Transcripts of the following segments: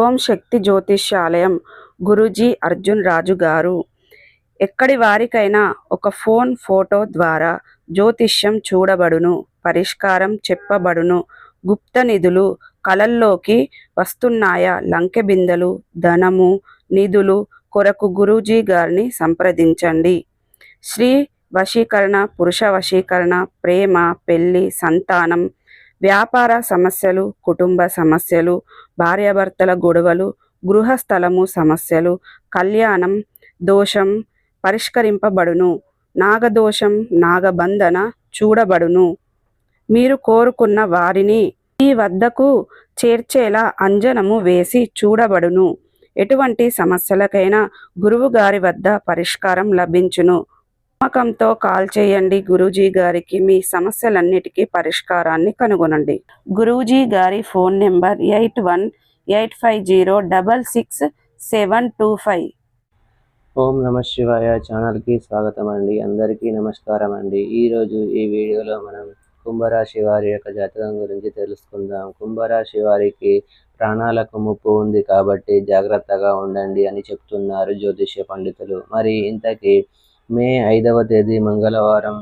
ఓం శక్తి జ్యోతిష్యాలయం గురూజీ అర్జున్ రాజు గారు. ఎక్కడి వారికైనా ఒక ఫోటో ద్వారా జ్యోతిష్యం చూడబడును, పరిష్కారం చెప్పబడును. గుప్త నిధులు కలల్లోకి వస్తున్నాయా? లంకె బిందెలు, ధనము, నిధులు కొరకు గురూజీ గారిని సంప్రదించండి. స్త్రీ వశీకరణ, పురుష వశీకరణ, ప్రేమ, పెళ్లి, సంతానం, వ్యాపార సమస్యలు, కుటుంబ సమస్యలు, భార్యాభర్తల గొడవలు, గృహస్థలము సమస్యలు, కళ్యాణం దోషం పరిష్కరింపబడును. నాగదోషం, నాగబంధన చూడబడును. మీరు కోరుకున్న వారిని మీ వద్దకు చేర్చేలా అంజనము వేసి చూడబడును. ఎటువంటి సమస్యలకైనా గురువు గారి వద్ద పరిష్కారం లభించును. నమ్మకంతో కాల్ చేయండి గురూజీ గారికి. మీ సమస్యలన్నిటికీ పరిష్కారాన్ని కనుగొనండి. గురూజీ గారి ఫోన్ నెంబర్ 8185066725. ఓం నమ శివాయ ఛానల్కి స్వాగతం అండి. అందరికీ నమస్కారం అండి. ఈరోజు ఈ వీడియోలో మనం కుంభరాశి వారి యొక్క జాతకం గురించి తెలుసుకుందాం. కుంభరాశి వారికి ప్రాణాలకు ముప్పు ఉంది కాబట్టి జాగ్రత్తగా ఉండండి అని చెప్తున్నారు జ్యోతిష్య పండితులు. మరి ఇంతకీ మే 5వ తేదీ మంగళవారం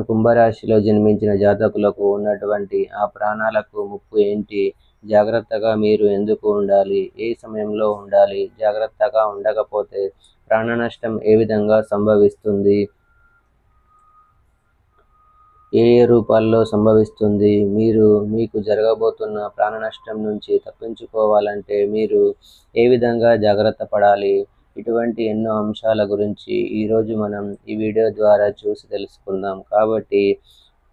కుంభరాశిలో జన్మించిన జాతకులకు ఉన్నటువంటి ఆ ప్రాణాలకు ముప్పు ఏంటి? జాగ్రత్తగా మీరు ఎందుకు ఉండాలి? ఏ సమయంలో ఉండాలి? జాగ్రత్తగా ఉండకపోతే ప్రాణ నష్టం ఏ విధంగా సంభవిస్తుంది? ఏ రూపాల్లో సంభవిస్తుంది? మీకు జరగబోతున్న ప్రాణ నష్టం నుంచి తప్పించుకోవాలంటే మీరు ఏ విధంగా జాగ్రత్త పడాలి? ఇటువంటి ఎన్నో అంశాల గురించి ఈరోజు మనం ఈ వీడియో ద్వారా చూసి తెలుసుకుందాం. కాబట్టి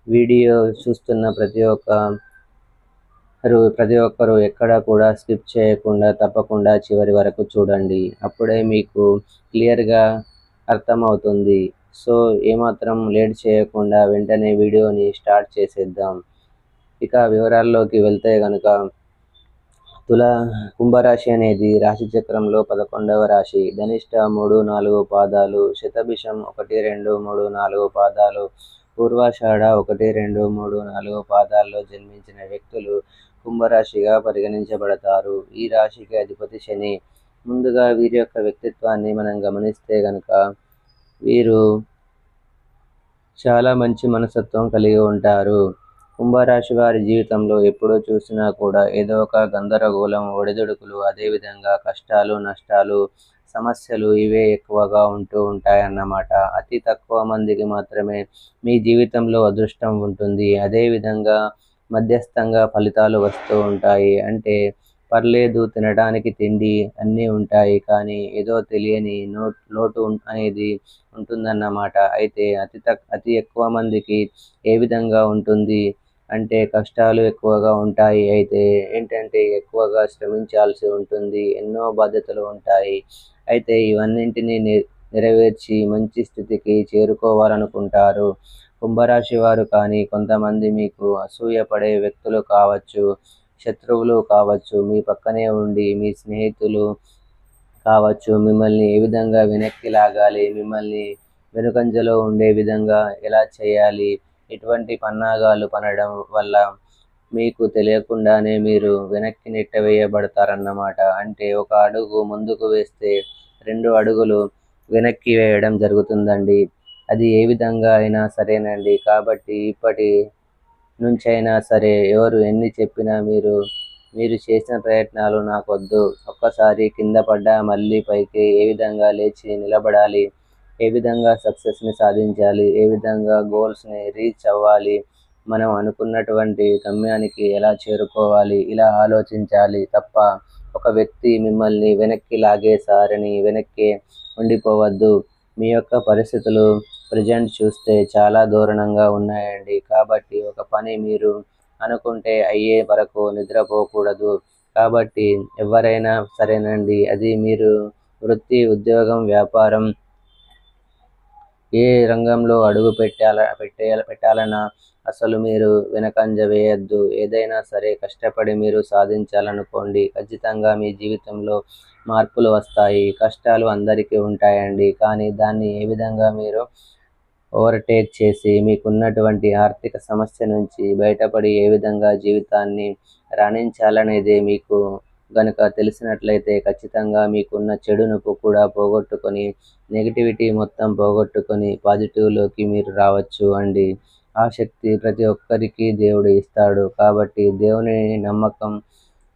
వీడియో చూస్తున్న ప్రతి ఒక్కరు ఎక్కడా కూడా స్కిప్ చేయకుండా తప్పకుండా చివరి వరకు చూడండి. అప్పుడే మీకు క్లియర్గా అర్థమవుతుంది. సో ఏమాత్రం లేట్ చేయకుండా వెంటనే వీడియోని స్టార్ట్ చేసేద్దాం. ఇక వివరాల్లోకి వెళ్తే కనుక కుంభరాశి అనేది రాశి చక్రంలో 11వ రాశి. ధనిష్ట 3-4 పాదాలు, శతభిషం 1-2-3-4 పాదాలు, పూర్వాషాఢ 1-2-3-4 పాదాల్లో జన్మించిన వ్యక్తులు కుంభరాశిగా పరిగణించబడతారు. ఈ రాశికి అధిపతి శని. ముందుగా వీరి యొక్క వ్యక్తిత్వాన్ని మనం గమనిస్తే కనుక వీరు చాలా మంచి మనస్తత్వం కలిగి ఉంటారు. కుంభరాశి వారి జీవితంలో ఎప్పుడూ చూసినా కూడా ఏదో ఒక గందరగోళం, ఒడిదుడుకులు, అదేవిధంగా కష్టాలు, నష్టాలు, సమస్యలు ఇవే ఎక్కువగా ఉంటూ ఉంటాయన్నమాట. అతి తక్కువ మందికి మాత్రమే మీ జీవితంలో అదృష్టం ఉంటుంది. అదేవిధంగా మధ్యస్థంగా ఫలితాలు వస్తూ ఉంటాయి. అంటే పర్లేదు, తినడానికి తిండి అన్నీ ఉంటాయి, కానీ ఏదో తెలియని లోటు అనేది ఉంటుందన్నమాట. అయితే అతి ఎక్కువ మందికి ఏ విధంగా ఉంటుంది అంటే కష్టాలు ఎక్కువగా ఉంటాయి. అయితే ఏంటంటే ఎక్కువగా శ్రమించాల్సి ఉంటుంది, ఎన్నో బాధ్యతలు ఉంటాయి. అయితే ఇవన్నింటినీ నెరవేర్చి మంచి స్థితికి చేరుకోవాలనుకుంటారు కుంభరాశి వారు. కానీ కొంతమంది మీకు అసూయపడే వ్యక్తులు కావచ్చు, శత్రువులు కావచ్చు, మీ పక్కనే ఉండి మీ స్నేహితులు కావచ్చు, మిమ్మల్ని ఏ విధంగా వెనక్కి లాగాలి, మిమ్మల్ని వెనుకంజలో ఉండే విధంగా ఎలా చేయాలి, ఇటువంటి పన్నాగాలు పనడం వల్ల మీకు తెలియకుండానే మీరు వెనక్కి నెట్టవేయబడతారన్నమాట. అంటే ఒక అడుగు ముందుకు వేస్తే 2 అడుగులు వెనక్కి వేయడం జరుగుతుందండి. అది ఏ విధంగా అయినా సరేనండి. కాబట్టి ఇప్పటి నుంచైనా సరే ఎవరు ఎన్ని చెప్పినా మీరు చేసిన ప్రయత్నాలు నాకొద్దు, ఒక్కసారి కింద పడ్డా మళ్ళీ పైకి ఏ విధంగా లేచి నిలబడాలి, ఏ విధంగా సక్సెస్ని సాధించాలి, ఏ విధంగా గోల్స్ని రీచ్ అవ్వాలి, మనం అనుకున్నటువంటి గమ్యానికి ఎలా చేరుకోవాలి, ఇలా ఆలోచించాలి తప్ప ఒక వ్యక్తి మిమ్మల్ని వెనక్కి లాగేసారని వెనక్కి ఉండిపోవద్దు. మీ యొక్క పరిస్థితులు ప్రజెంట్ చూస్తే చాలా దారుణంగా ఉన్నాయండి. కాబట్టి ఒక పని మీరు అనుకుంటే అయ్యే వరకు నిద్రపోకూడదు. కాబట్టి ఎవరైనా సరేనండి, అది మీరు వృత్తి, ఉద్యోగం, వ్యాపారం, ఏ రంగంలో అడుగు పెట్టాలన్నా అసలు మీరు వెనకంజ వేయద్దు. ఏదైనా సరే కష్టపడి మీరు సాధించాలనుకోండి. ఖచ్చితంగా మీ జీవితంలో మార్పులు వస్తాయి. కష్టాలు అందరికీ ఉంటాయండి, కానీ దాన్ని ఏ విధంగా మీరు ఓవర్టేక్ చేసి మీకున్నటువంటి ఆర్థిక సమస్య నుంచి బయటపడి ఏ విధంగా జీవితాన్ని రాణించాలనేదే మీకు గనుక తెలిసినట్లయితే ఖచ్చితంగా మీకున్న చెడును కూడా పోగొట్టుకొని నెగిటివిటీ మొత్తం పోగొట్టుకొని పాజిటివ్లోకి మీరు రావచ్చు అండి. ఆ శక్తి ప్రతి ఒక్కరికి దేవుడు ఇస్తాడు. కాబట్టి దేవుని నమ్మకం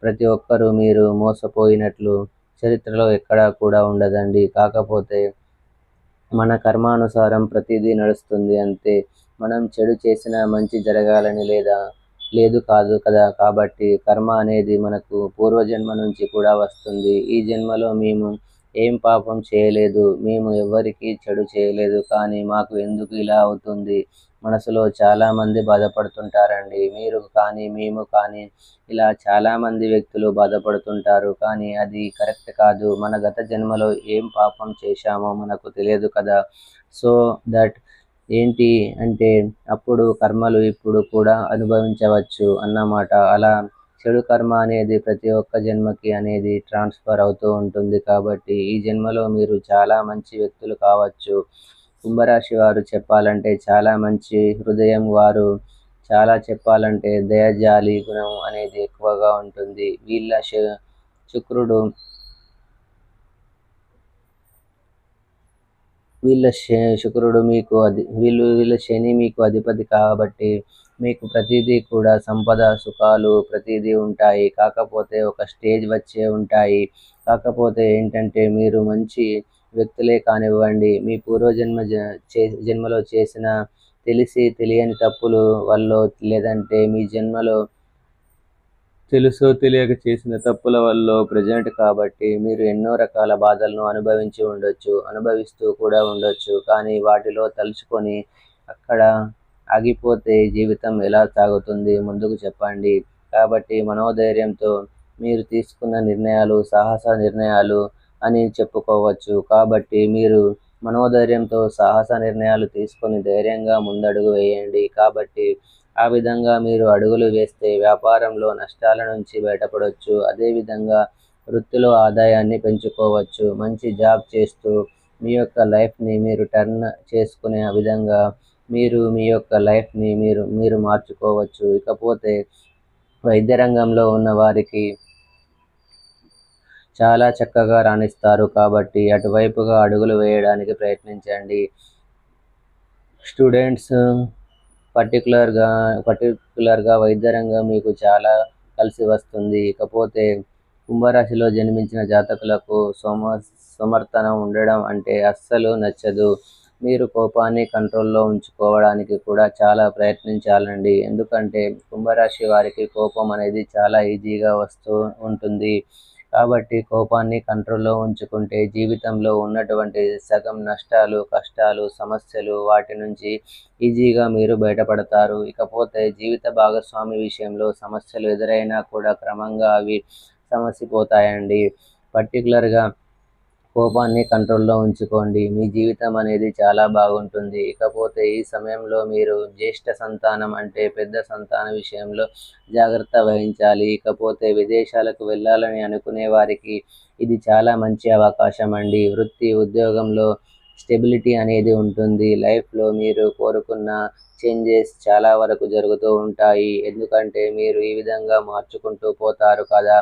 ప్రతి ఒక్కరూ మీరు మోసపోయినట్లు చరిత్రలో ఎక్కడా కూడా ఉండదండి. కాకపోతే మన కర్మానుసారం ప్రతిదీ నడుస్తుంది అంతే. మనం చెడు చేసినా మంచి జరగాలని లేదు కాదు కదా. కాబట్టి కర్మ అనేది మనకు పూర్వజన్మ నుంచి కూడా వస్తుంది. ఈ జన్మలో మేము ఏం పాపం చేయలేదు, మేము ఎవ్వరికీ చెడు చేయలేదు, కానీ మాకు ఎందుకు ఇలా అవుతుంది? మనసులో చాలామంది బాధపడుతుంటారండి. మీరు కానీ మేము కానీ ఇలా చాలామంది వ్యక్తులు బాధపడుతుంటారు. కానీ అది కరెక్ట్ కాదు. మన గత జన్మలో ఏం పాపం చేశామో మనకు తెలియదు కదా. సో దట్ ఏంటి అంటే అప్పుడు కర్మలు ఇప్పుడు కూడా అనుభవించవచ్చు అన్నమాట. అలా చెడు కర్మ అనేది ప్రతి ఒక్క జన్మకి అనేది ట్రాన్స్ఫర్ అవుతూ ఉంటుంది. కాబట్టి ఈ జన్మలో మీరు చాలా మంచి వ్యక్తులు కావచ్చు. కుంభరాశి వారు చెప్పాలంటే చాలా మంచి హృదయం వారు. చాలా చెప్పాలంటే దయజాలి గుణం అనేది ఎక్కువగా ఉంటుంది. శుక్రుడు శుక్రుడు మీకు వీళ్ళ శని మీకు అధిపతి కాబట్టి మీకు ప్రతిదీ కూడా సంపద సుఖాలు ప్రతిదీ ఉంటాయి. కాకపోతే ఒక స్టేజ్ వచ్చే ఉంటాయి. కాకపోతే ఏంటంటే మీరు మంచి వ్యక్తులే కానివ్వండి, మీ పూర్వజన్మ జన్మలో చేసిన తెలిసి తెలియని తప్పులు వల్ల, లేదంటే మీ జన్మలో తెలుసో తెలియక చేసిన తప్పుల వల్ల ప్రజెంట్ కాబట్టి మీరు ఎన్నో రకాల బాధలను అనుభవిస్తూ కూడా ఉండొచ్చు. కానీ వాటిలో తలుచుకొని అక్కడ ఆగిపోతే జీవితం ఎలా సాగుతుంది ముందుకు చెప్పండి. కాబట్టి మనోధైర్యంతో మీరు తీసుకున్న నిర్ణయాలు సాహస నిర్ణయాలు అని చెప్పుకోవచ్చు. కాబట్టి మీరు మనోధైర్యంతో సాహస నిర్ణయాలు తీసుకొని ధైర్యంగా ముందడుగు వేయండి. కాబట్టి ఆ విధంగా మీరు అడుగులు వేస్తే వ్యాపారంలో నష్టాల నుంచి బయటపడవచ్చు. అదేవిధంగా వృత్తిలో ఆదాయాన్ని పెంచుకోవచ్చు. మంచి జాబ్ చేస్తూ మీ యొక్క లైఫ్ని మీరు టర్న్ చేసుకునే విధంగా మీరు మీ యొక్క లైఫ్ని మీరు మార్చుకోవచ్చు. ఇకపోతే వైద్య రంగంలో ఉన్న వారికి చాలా చక్కగా రాణిస్తారు. కాబట్టి అటువైపుగా అడుగులు వేయడానికి ప్రయత్నించండి. స్టూడెంట్స్ పర్టికులర్గా వైద్య రంగం మీకు చాలా కలిసి వస్తుంది. ఇకపోతే కుంభరాశిలో జన్మించిన జాతకులకు సమర్థనం ఉండడం అంటే అస్సలు నచ్చదు. మీరు కోపాన్ని కంట్రోల్లో ఉంచుకోవడానికి కూడా చాలా ప్రయత్నించాలండి. ఎందుకంటే కుంభరాశి వారికి కోపం అనేది చాలా ఈజీగా వస్తూ ఉంటుంది. కాబట్టి కోపాన్ని కంట్రోల్లో ఉంచుకుంటే జీవితంలో ఉన్నటువంటి సగం నష్టాలు, కష్టాలు, సమస్యలు వాటి నుంచి ఈజీగా మీరు బయటపడతారు. ఇకపోతే జీవిత భాగస్వామి విషయంలో సమస్యలు ఎదురైనా కూడా క్రమంగా అవి సమసిపోతాయండి. పర్టికులర్గా కోపాన్ని కంట్రోల్లో ఉంచుకోండి. మీ జీవితం అనేది చాలా బాగుంటుంది. ఇకపోతే ఈ సమయంలో మీరు జ్యేష్ఠ సంతానం అంటే పెద్ద సంతానం విషయంలో జాగ్రత్త వహించాలి. ఇకపోతే విదేశాలకు వెళ్ళాలని అనుకునే వారికి ఇది చాలా మంచి అవకాశం అండి. వృత్తి ఉద్యోగంలో స్టెబిలిటీ అనేది ఉంటుంది. లైఫ్లో మీరు కోరుకున్న చేంజెస్ చాలా వరకు జరుగుతూ ఉంటాయి. ఎందుకంటే మీరు ఈ విధంగా మార్చుకుంటూ పోతారు కదా.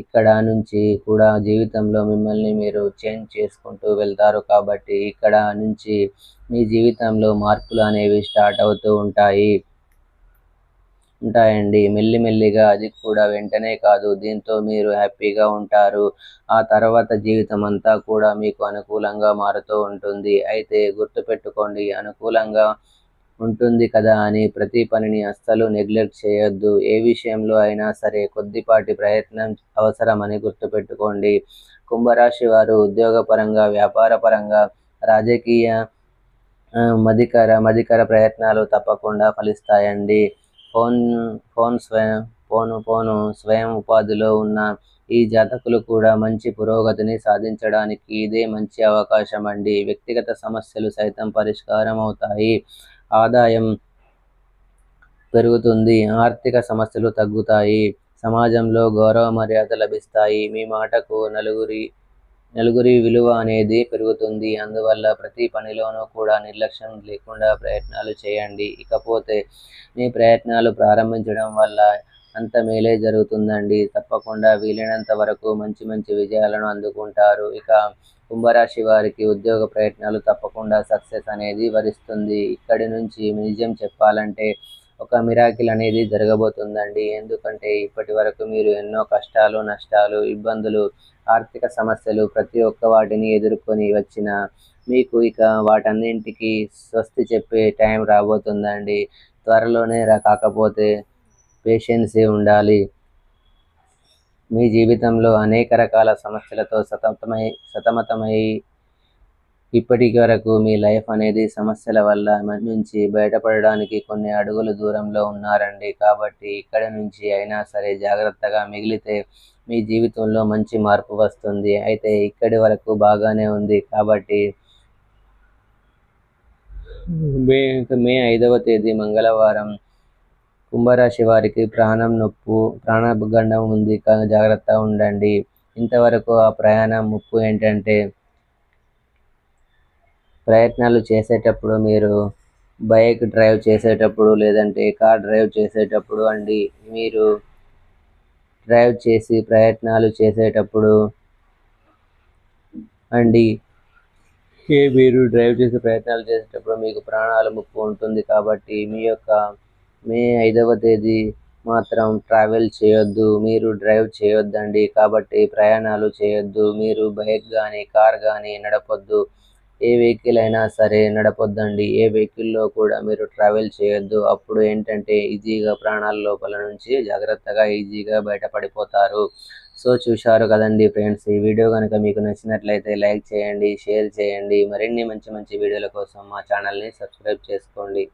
ఇక్కడ నుంచి కూడా జీవితంలో మిమ్మల్ని మీరు చేంజ్ చేసుకుంటూ వెళ్తారు. కాబట్టి ఇక్కడ నుంచి మీ జీవితంలో మార్పులు అనేవి స్టార్ట్ అవుతూ ఉంటాయండి. మెల్లిమెల్లిగా, అది కూడా వెంటనే కాదు. దీంతో మీరు హ్యాపీగా ఉంటారు. ఆ తర్వాత జీవితం అంతా కూడా మీకు అనుకూలంగా మారుతూ ఉంటుంది. అయితే గుర్తుపెట్టుకోండి, అనుకూలంగా ఉంటుంది కదా అని ప్రతి పనిని అస్సలు నెగ్లెక్ట్ చేయొద్దు. ఏ విషయంలో అయినా సరే కొద్దిపాటి ప్రయత్నం అవసరమని గుర్తుపెట్టుకోండి. కుంభరాశి వారు ఉద్యోగపరంగా, వ్యాపారపరంగా, రాజకీయ మధికర ప్రయత్నాలు తప్పకుండా ఫలిస్తాయండి. స్వయం ఉపాధిలో ఉన్న ఈ జాతకులు కూడా మంచి పురోగతిని సాధించడానికి ఇదే మంచి అవకాశం అండి. వ్యక్తిగత సమస్యలు సైతం పరిష్కారం అవుతాయి. ఆదాయం పెరుగుతుంది. ఆర్థిక సమస్యలు తగ్గుతాయి. సమాజంలో గౌరవ మర్యాద లభిస్తాయి. మీ మాటకు నలుగురి విలువ అనేది పెరుగుతుంది. అందువల్ల ప్రతి పనిలోనూ కూడా నిర్లక్ష్యం లేకుండా ప్రయత్నాలు చేయండి. ఇకపోతే మీ ప్రయత్నాలు ప్రారంభించడం వల్ల అంత మేలే జరుగుతుందండి. తప్పకుండా వీలైనంత వరకు మంచి మంచి విజయాలను అందుకుంటారు. ఇక కుంభరాశి వారికి ఉద్యోగ ప్రయత్నాలు తప్పకుండా సక్సెస్ అనేది వరిస్తుంది. ఇక్కడి నుంచి నిజం చెప్పాలంటే ఒక మిరాకిల్ అనేది జరగబోతుందండి. ఎందుకంటే ఇప్పటి వరకు మీరు ఎన్నో కష్టాలు, నష్టాలు, ఇబ్బందులు, ఆర్థిక సమస్యలు ప్రతి ఒక్క వాటిని ఎదుర్కొని వచ్చిన మీకు ఇక వాటన్నింటికి స్వస్తి చెప్పే టైం రాబోతుందండి. త్వరలోనే కాకపోతే పేషెన్సే ఉండాలి. మీ జీవితంలో అనేక రకాల సమస్యలతో సతమతమై ఇప్పటి వరకు మీ లైఫ్ అనేది సమస్యల వల్ల నుంచి బయటపడడానికి కొన్ని అడుగుల దూరంలో ఉన్నారండి. కాబట్టి ఇక్కడి నుంచి అయినా సరే జాగ్రత్తగా మిగిలితే మీ జీవితంలో మంచి మార్పు వస్తుంది. అయితే ఇక్కడి వరకు బాగానే ఉంది కాబట్టి మే 5వ తేదీ మంగళవారం కుంభరాశి వారికి ప్రాణగండం ఉంది. జాగ్రత్తగా ఉండండి. ఇంతవరకు ఆ ప్రయాణం ముప్పు ఏంటంటే ప్రయత్నాలు చేసేటప్పుడు మీరు బైక్ డ్రైవ్ చేసేటప్పుడు లేదంటే కార్ డ్రైవ్ చేసేటప్పుడు అండి, మీరు డ్రైవ్ చేసి ప్రయత్నాలు చేసేటప్పుడు అండి మీరు డ్రైవ్ చేసే ప్రయత్నాలు చేసేటప్పుడు మీకు ప్రాణాల ముప్పు ఉంటుంది. కాబట్టి మే 5వ తేదీ మాత్రం ట్రావెల్ చేయొద్దు, మీరు డ్రైవ్ చేయొద్దండి. కాబట్టి ప్రయాణాలు చేయొద్దు. మీరు బైక్ కానీ కార్ కానీ నడపొద్దు. ఏ వెహికల్ అయినా సరే నడపొద్దండి. ఏ వెహికల్లో కూడా మీరు ట్రావెల్ చేయొద్దు. అప్పుడు ఏంటంటే ఈజీగా ప్రాణాల లోపల నుంచి జాగ్రత్తగా ఈజీగా బయటపడిపోతారు. సో చూశారు కదండి ఫ్రెండ్స్, ఈ వీడియో కనుక మీకు నచ్చినట్లయితే లైక్ చేయండి, షేర్ చేయండి. మరిన్ని మంచి మంచి వీడియోల కోసం మా ఛానల్ని సబ్స్క్రైబ్ చేసుకోండి.